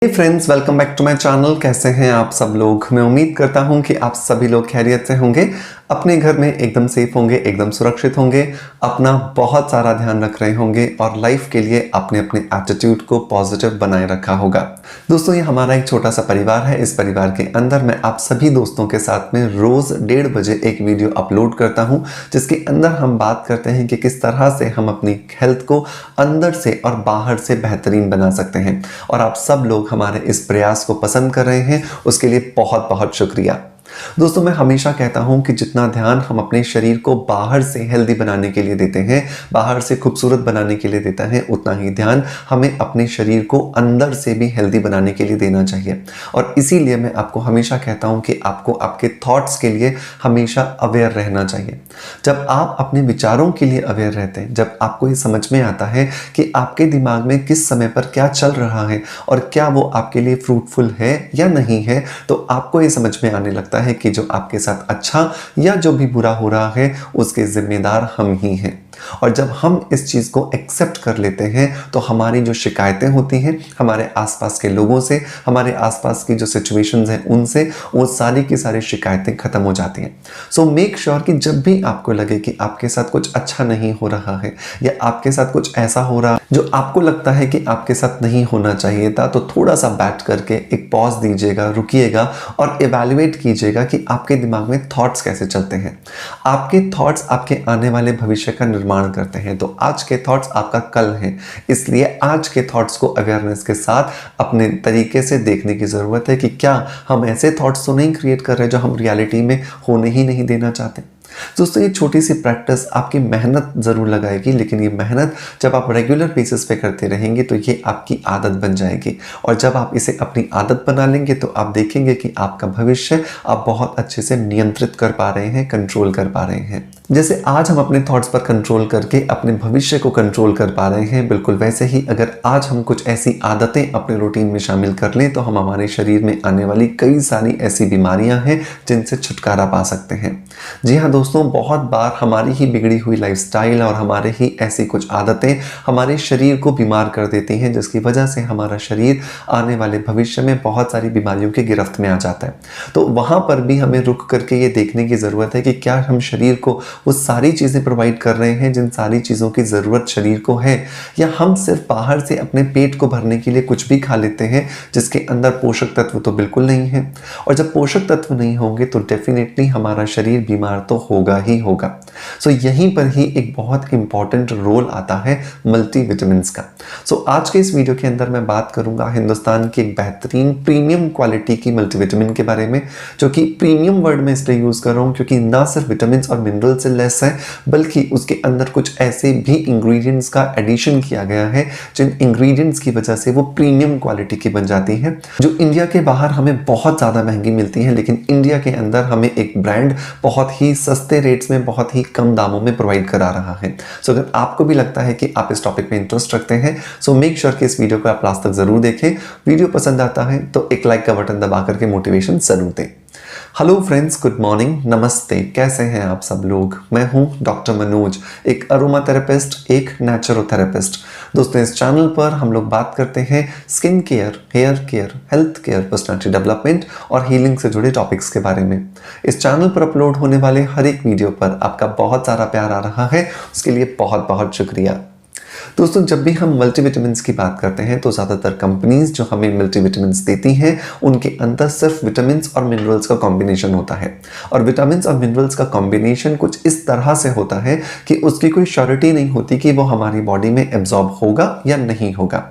Friends, welcome back to my channel. कैसे हैं आप सब लोग? मैं उम्मीद करता हूं कि आप सभी लोग खैरियत से होंगे, अपने घर में एकदम सेफ होंगे, एकदम सुरक्षित होंगे, अपना बहुत सारा ध्यान रख रहे होंगे और लाइफ के लिए आपने अपने एटीट्यूड को पॉजिटिव बनाए रखा होगा। दोस्तों, ये हमारा एक छोटा सा परिवार है। इस परिवार के अंदर मैं आप सभी दोस्तों के साथ में रोज 1:30 बजे एक वीडियो अपलोड करता हूं, जिसके अंदर हम बात करते हैं कि किस तरह से हम अपनी हेल्थ को अंदर से और बाहर से बेहतरीन बना सकते हैं। और आप सब लोग हमारे इस प्रयास को पसंद कर रहे हैं, उसके लिए बहुत बहुत शुक्रिया। दोस्तों, मैं हमेशा कहता हूं कि जितना ध्यान हम अपने शरीर को बाहर से हेल्दी बनाने के लिए देते हैं, बाहर से खूबसूरत बनाने के लिए देते हैं, उतना ही ध्यान हमें अपने शरीर को अंदर से भी हेल्दी बनाने के लिए देना चाहिए। और इसीलिए मैं आपको हमेशा कहता हूं कि आपको आपके थॉट्स के लिए हमेशा अवेयर रहना चाहिए। जब आप अपने विचारों के लिए अवेयर रहते हैं, जब आपको ये समझ में आता है कि आपके दिमाग में किस समय पर क्या चल रहा है और क्या वो आपके लिए फ्रूटफुल है या नहीं है, तो आपको ये समझ में आने लगता है कि जो आपके साथ अच्छा या जो भी बुरा हो रहा है, उसके जिम्मेदार हम ही हैं। और जब हम इस चीज़ को एक्सेप्ट कर लेते हैं, तो हमारी जो शिकायतें होती हैं हमारे आसपास के लोगों से, हमारे आसपास की जो सिचुएशंस हैं उनसे, वो सारी की सारी शिकायतें खत्म हो जाती हैं। सो मेक श्योर कि जब भी आपको लगे कि आपके साथ कुछ अच्छा नहीं हो रहा है या आपके साथ कुछ ऐसा हो रहा है जो आपको लगता है कि आपके साथ नहीं होना चाहिए था, तो थोड़ा सा बैठ करके एक पॉज दीजिएगा, रुकिएगा और इवैल्यूएट कीजिएगा कि आपके दिमाग में थॉट्स कैसे चलते हैं। आपके थॉट्स आपके आने वाले भविष्य का निर्माण करते हैं। तो आज के थॉट्स आपका कल है, इसलिए आज के थॉट्स को अवेयरनेस के साथ अपने तरीके से देखने की जरूरत है कि क्या हम ऐसे थॉट्स तो नहीं क्रिएट कर रहे जो हम रियलिटी में होने ही नहीं देना चाहते। दोस्तों, ये छोटी सी प्रैक्टिस आपकी मेहनत ज़रूर लगाएगी, लेकिन ये मेहनत जब आप रेगुलर बेसिस पे करते रहेंगे तो ये आपकी आदत बन जाएगी। और जब आप इसे अपनी आदत बना लेंगे तो आप देखेंगे कि आपका भविष्य आप बहुत अच्छे से नियंत्रित कर पा रहे हैं, कंट्रोल कर पा रहे हैं। जैसे आज हम अपने थॉट्स पर कंट्रोल करके अपने भविष्य को कंट्रोल कर पा रहे हैं, बिल्कुल वैसे ही अगर आज हम कुछ ऐसी आदतें अपने रूटीन में शामिल कर लें तो हम हमारे शरीर में आने वाली कई सारी ऐसी बीमारियां हैं जिनसे छुटकारा पा सकते हैं। जी हाँ दोस्तों, बहुत बार हमारी ही बिगड़ी हुई लाइफस्टाइल और हमारे ही ऐसी कुछ आदतें हमारे शरीर को बीमार कर देती हैं, जिसकी वजह से हमारा शरीर आने वाले भविष्य में बहुत सारी बीमारियों की गिरफ्त में आ जाता है। तो वहाँ पर भी हमें रुक करके ये देखने की ज़रूरत है कि क्या हम शरीर को वो सारी चीज़ें प्रोवाइड कर रहे हैं जिन सारी चीज़ों की ज़रूरत शरीर को है, या हम सिर्फ बाहर से अपने पेट को भरने के लिए कुछ भी खा लेते हैं जिसके अंदर पोषक तत्व तो बिल्कुल नहीं है। और जब पोषक तत्व नहीं होंगे तो डेफिनेटली हमारा शरीर बीमार तो होगा ही होगा। सो यहीं पर ही एक बहुत इंपॉर्टेंट रोल आता है मल्टीविटामिन्स का। सो आज के इस वीडियो के अंदर मैं बात करूंगा हिंदुस्तान की एक बेहतरीन प्रीमियम क्वालिटी की मल्टीविटामिन के बारे में, जो कि प्रीमियम वर्ड में इसलिए यूज कर रहा हूं क्योंकि ना सिर्फ विटामिन और मिनरल से लेस है, बल्कि उसके अंदर कुछ ऐसे भी इंग्रेडिएंट्स का एडिशन किया गया है जिन इंग्रेडिएंट्स की वजह से वो प्रीमियम क्वालिटी की बन जाती है, जो इंडिया के बाहर हमें बहुत ज्यादा महंगी मिलती है, लेकिन इंडिया के अंदर हमें एक ब्रांड बहुत ही सस्ते रेट्स में, बहुत ही कम दामों में प्रोवाइड करा रहा है। सो अगर आपको भी लगता है कि आप इस टॉपिक में इंटरेस्ट रखते हैं, सो मेक श्योर कि इस वीडियो को आप लास्ट तक जरूर देखें। वीडियो पसंद आता है तो एक लाइक का बटन दबा करके मोटिवेशन जरूर दें। हेलो फ्रेंड्स, गुड मॉर्निंग, नमस्ते। कैसे हैं आप सब लोग? मैं हूं डॉक्टर मनोज, एक अरोमा थेरेपिस्ट, एक नेचुरोथेरेपिस्ट। दोस्तों, इस चैनल पर हम लोग बात करते हैं skin care, hair care, health care, personality development और हीलिंग से जुड़े टॉपिक्स के बारे में। इस चैनल पर अपलोड होने वाले हर एक वीडियो पर आपका बहुत सारा प्यार आ रहा है, उसके लिए बहुत बहुत शुक्रिया। दोस्तों, जब भी हम मल्टीविटामिन्स की बात करते हैं तो ज़्यादातर कंपनीज जो हमें मल्टीविटामिन्स देती हैं उनके अंदर सिर्फ विटामिन्स और मिनरल्स का कॉम्बिनेशन होता है। और विटामिन्स और मिनरल्स का कॉम्बिनेशन कुछ इस तरह से होता है कि उसकी कोई श्योरिटी नहीं होती कि वो हमारी बॉडी में एब्जॉर्ब होगा या नहीं होगा।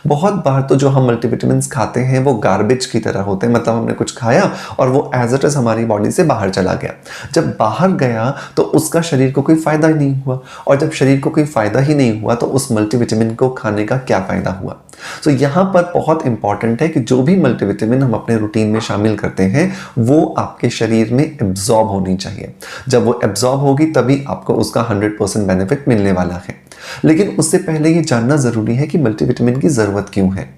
बहुत बार तो जो हम मल्टीविटामिन्स खाते हैं वो गार्बेज की तरह होते हैं, मतलब हमने कुछ खाया और वो एज इट इज हमारी बॉडी से बाहर चला गया। जब बाहर गया तो उसका शरीर को कोई फायदा ही नहीं हुआ, और जब शरीर को कोई फायदा ही नहीं हुआ तो उस मल्टीविटामिन को खाने का क्या फायदा हुआ। सो यहाँ पर बहुत इंपॉर्टेंट है कि जो भी मल्टीविटामिन हम अपने रूटीन में शामिल करते हैं वो आपके शरीर में एब्जॉर्ब होनी चाहिए। जब वो एब्जॉर्ब होगी तभी आपको उसका 100% बेनिफिट मिलने वाला है। लेकिन उससे पहले ये जानना जरूरी है कि मल्टीविटामिन की जरूरत क्यों है।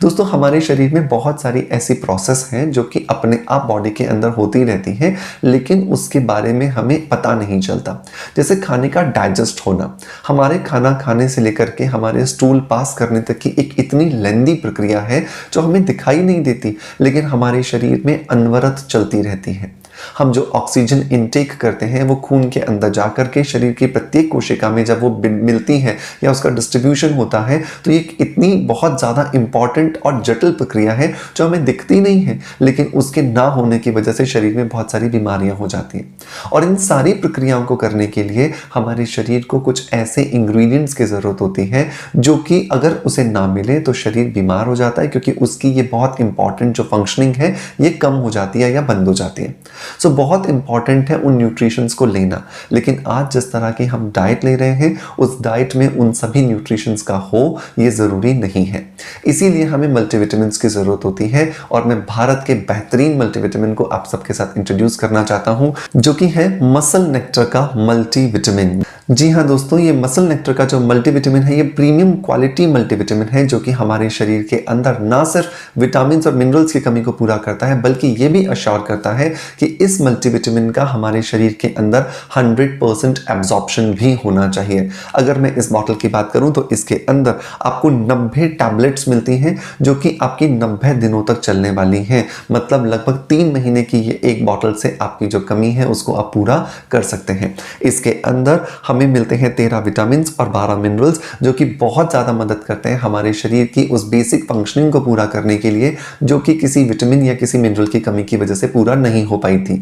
दोस्तों हमारे शरीर में बहुत सारी ऐसी प्रोसेस हैं जो कि अपने आप बॉडी के अंदर होती रहती हैं, लेकिन उसके बारे में हमें पता नहीं चलता। जैसे खाने का डाइजेस्ट होना, हमारे खाना खाने से लेकर के हमारे स्टूल पास करने तक की एक इतनी लेंदी प्रक्रिया है जो हमें दिखाई नहीं देती, लेकिन हमारे शरीर में अनवरत चलती रहती है। हम जो ऑक्सीजन इनटेक करते हैं वो खून के अंदर जाकर के शरीर की प्रत्येक कोशिका में जब वो मिलती है या उसका डिस्ट्रीब्यूशन होता है, तो ये इतनी बहुत ज़्यादा इंपॉर्टेंट और जटिल प्रक्रिया है जो हमें दिखती नहीं है, लेकिन उसके ना होने की वजह से शरीर में बहुत सारी बीमारियां हो जाती हैं। और इन सारी प्रक्रियाओं को करने के लिए हमारे शरीर को कुछ ऐसे इंग्रेडिएंट्स की ज़रूरत होती है जो कि अगर उसे ना मिले तो शरीर बीमार हो जाता है, क्योंकि उसकी ये बहुत इंपॉर्टेंट जो फंक्शनिंग है ये कम हो जाती है या बंद हो जाती है। सो बहुत इंपॉर्टेंट है उन न्यूट्रिशंस को लेना, लेकिन आज जिस तरह की हम डाइट ले रहे हैं उस डाइट में उन सभी न्यूट्रिशंस का हो ये ज़रूरी नहीं है। इसीलिए हमें मल्टीविटामिन्स की ज़रूरत होती है, और मैं भारत के बेहतरीन मल्टीविटामिन को आप सबके साथ इंट्रोड्यूस करना चाहता हूं, जो कि है मसल नेक्टर का मल्टीविटामिन। जी हाँ दोस्तों, ये मसल नेक्टर का जो मल्टीविटामिन है ये प्रीमियम क्वालिटी मल्टीविटामिन है, जो कि हमारे शरीर के अंदर ना सिर्फ विटामिन और मिनरल्स की कमी को पूरा करता है, बल्कि ये भी अश्योर करता है कि इस मल्टीविटामिन का हमारे शरीर के अंदर 100% एब्जॉर्प्शन भी होना चाहिए। अगर मैं इस बॉटल की बात करूं तो इसके अंदर आपको 90 टैबलेट्स मिलती हैं जो कि आपकी 90 दिनों तक चलने वाली हैं। मतलब लगभग 3 महीने की ये एक बॉटल से आपकी जो कमी है उसको आप पूरा कर सकते हैं। इसके अंदर हमें मिलते हैं 13 विटामिन और 12 मिनरल्स, जो कि बहुत ज़्यादा मदद करते हैं हमारे शरीर की उस बेसिक फंक्शनिंग को पूरा करने के लिए, जो कि किसी विटामिन या किसी मिनरल की कमी की वजह से पूरा नहीं हो पाई थी।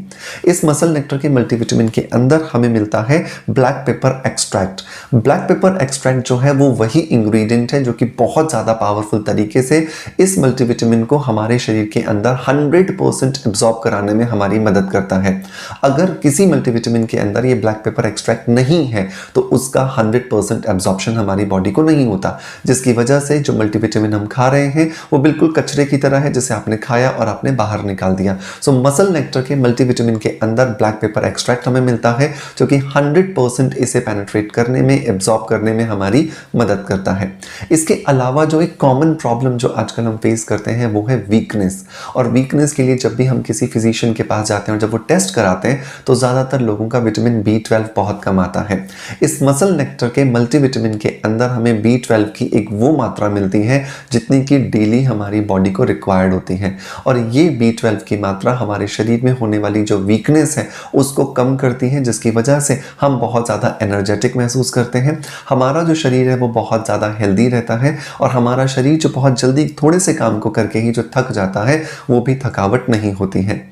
इस मसल नेक्टर के मल्टीविटामिन के अंदर हमें मिलता है black pepper extract. Black pepper extract जो है वो वही इंग्रेडिएंट है जो कि बहुत ज़्यादा पावरफुल तरीके से इस मल्टीविटामिन को हमारे शरीर के अंदर 100% एब्जॉर्ब कराने में हमारी मदद करता है। अगर किसी मल्टीविटामिन के अंदर ये ब्लैक पेपर एक्सट्रैक्ट नहीं है तो उसका 100% एब्जॉर्प्शन हमारी बॉडी को नहीं होता, जिसकी वजह से जो मल्टीविटामिन हम खा रहे हैं वो बिल्कुल कचरे की तरह है, जिसे आपने खाया और आपने बाहर निकाल दिया। सो मसल नेक्टर के मल्टीविटामिन के अंदर ब्लैक पेपर एक्सट्रैक्ट हमें मिलता है जो कि 100% इसे पेनिट्रेट करने में, एब्जॉर्ब करने में हमारी मदद करता है। इसके अलावा जो एक कॉमन प्रॉब्लम जो आजकल हम फेस करते हैं वो है वीकनेस। और वीकनेस के लिए जब भी हम किसी फिजिशियन के पास जाते हैं और जब वो टेस्ट कराते हैं तो ज़्यादातर लोगों का विटामिन B12 बहुत कम आता है। इस मसल नेक्टर के मल्टीविटामिन के अंदर हमें B12 की एक वो मात्रा मिलती है जितनी कि डेली हमारी बॉडी को रिक्वायर्ड होती है, और ये B12 की मात्रा हमारे शरीर में होने वाली जो वीकनेस है उसको कम करती है, जिसकी वजह से हम बहुत ज़्यादा एनर्जेटिक महसूस करते हैं। हमारा जो शरीर है वो बहुत ज़्यादा हेल्दी रहता है, और हमारा शरीर जो बहुत जल्दी थोड़े से काम को करके ही जो थक जाता है वो भी थकावट नहीं होती है।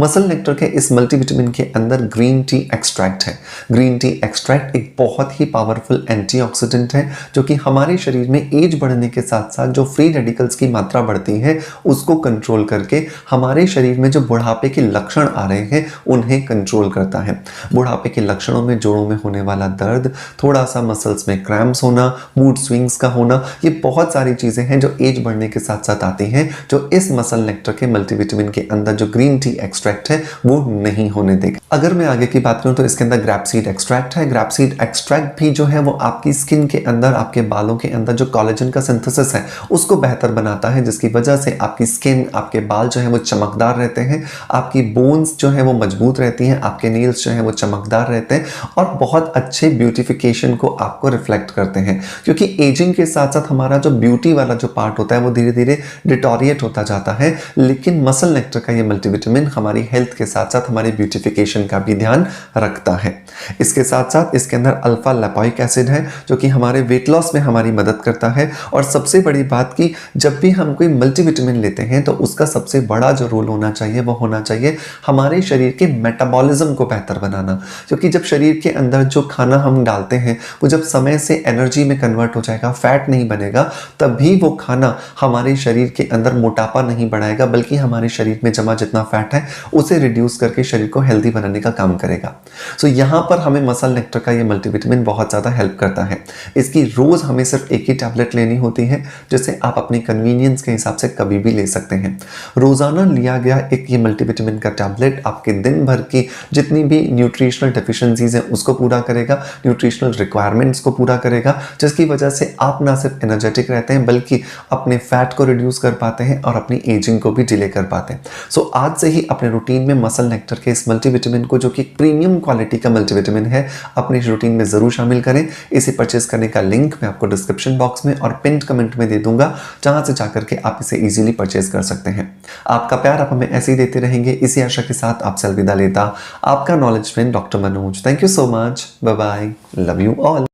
मसल नेक्टर के इस मल्टीविटामिन के अंदर ग्रीन टी एक्सट्रैक्ट है। ग्रीन टी एक्सट्रैक्ट एक बहुत ही पावरफुल एंटीऑक्सीडेंट है जो कि हमारे शरीर में एज बढ़ने के साथ साथ जो फ्री रेडिकल्स की मात्रा बढ़ती है उसको कंट्रोल करके हमारे शरीर में जो बुढ़ापे के लक्षण आ रहे हैं उन्हें कंट्रोल करता है। बुढ़ापे के लक्षणों में जोड़ों में होने वाला दर्द, थोड़ा सा मसल्स में क्रैम्प्स होना, मूड स्विंग्स का होना, ये बहुत सारी चीज़ें हैं जो एज बढ़ने के साथ साथ आती हैं, जो इस मसल नेक्टर के मल्टीविटामिन के अंदर जो ग्रीन टी एक्सट्रैक्ट है वो नहीं होने देगा। अगर मैं आगे की बात करूं तो इसके अंदर ग्रैपसीड एक्सट्रैक्ट है। ग्रैपसीड एक्सट्रैक्ट भी जो है वो आपकी स्किन के अंदर, आपके बालों के अंदर जो कोलेजन का सिंथेसिस है उसको बेहतर बनाता है, जिसकी वजह से आपकी स्किन, आपके बाल जो है वो चमकदार रहते हैं, आपकी बोन्स जो है वो मजबूत रहती हैं, आपके नेल्स जो है वो चमकदार रहते हैं और बहुत अच्छे ब्यूटिफिकेशन को आपको रिफ्लेक्ट करते हैं। क्योंकि एजिंग के साथ साथ हमारा जो ब्यूटी वाला जो पार्ट होता है वो धीरे धीरे डिटोरिएट होता जाता है, लेकिन मसल नेक्टर का ये मल्टीविटामिन हमारी हेल्थ के साथ साथ हमारी ब्यूटिफिकेशन का भी ध्यान रखता है। इसके साथ साथ इसके अंदर अल्फा लैपोइक एसिड है जो कि हमारे वेट लॉस में हमारी मदद करता है। और सबसे बड़ी बात कि जब भी हम कोई मल्टीविटामिन लेते हैं तो उसका सबसे बड़ा जो रोल होना चाहिए वो होना चाहिए हमारे शरीर के मेटाबॉलिज्म को बेहतर बनाना। क्योंकि जब शरीर के अंदर जो खाना हम डालते हैं वो जब समय से एनर्जी में कन्वर्ट हो जाएगा, फैट नहीं बनेगा, तभी वो खाना हमारे शरीर के अंदर मोटापा नहीं बढ़ाएगा, बल्कि हमारे शरीर में जमा जितना फैट है उसे रिड्यूस करके शरीर को हेल्दी बनाने का काम करेगा। सो यहाँ पर हमें मसल नेक्टर का ये मल्टीविटामिन बहुत ज़्यादा हेल्प करता है। इसकी रोज़ हमें सिर्फ एक ही टैबलेट लेनी होती है, जिसे आप अपनी कन्वीनियंस के हिसाब से कभी भी ले सकते हैं। रोज़ाना लिया गया एक ये मल्टीविटामिन का टैबलेट आपके दिन भर की जितनी भी न्यूट्रिशनल डेफिशिएंसीज हैं उसको पूरा करेगा, न्यूट्रिशनल रिक्वायरमेंट्स को पूरा करेगा, जिसकी वजह से आप ना सिर्फ एनर्जेटिक रहते हैं बल्कि अपने फैट को रिड्यूस कर पाते हैं और अपनी एजिंग को भी डिले कर पाते हैं। सो आज से ही अपने रूटीन में मसल नेक्टर के इस मल्टीविटामिन को, जो कि प्रीमियम क्वालिटी का मल्टीविटामिन है, अपने रूटीन में जरूर शामिल करें। इसे परचेज करने का लिंक मैं आपको डिस्क्रिप्शन बॉक्स में और पिन कमेंट में दे दूंगा, जहां से जाकर के आप इसे इजीली परचेज कर सकते हैं। आपका प्यार आप हमें ऐसे ही देते रहेंगे, इसी आशा के साथ आपसे अलविदा लेता आपका knowledge friend doctor Manoj. Thank you so much, bye bye, love you all.